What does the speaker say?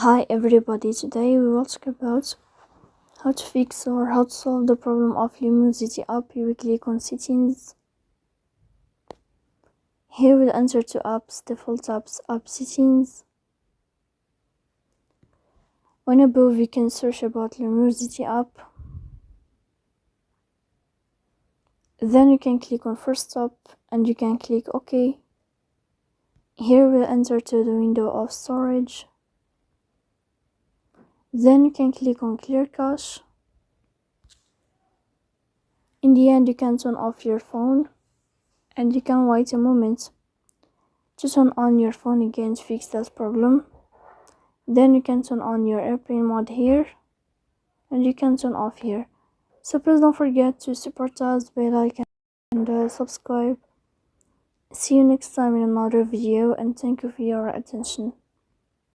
Hi everybody, today we will talk about how to fix or how to solve the problem of Lumosity app. You will click on settings. Here we'll enter to apps, default apps, app settings. When above we can search about Lumosity app. Then you can click on first stop and you can click OK. Here we'll enter to the window of storage. Then you can click on clear cache. In the end you can turn off your phone and you can wait a moment to turn on your phone again to fix that problem. Then you can turn on your airplane mode here and you can turn off here. So please don't forget to support us by like and subscribe. See you next time in another video and thank you for your attention.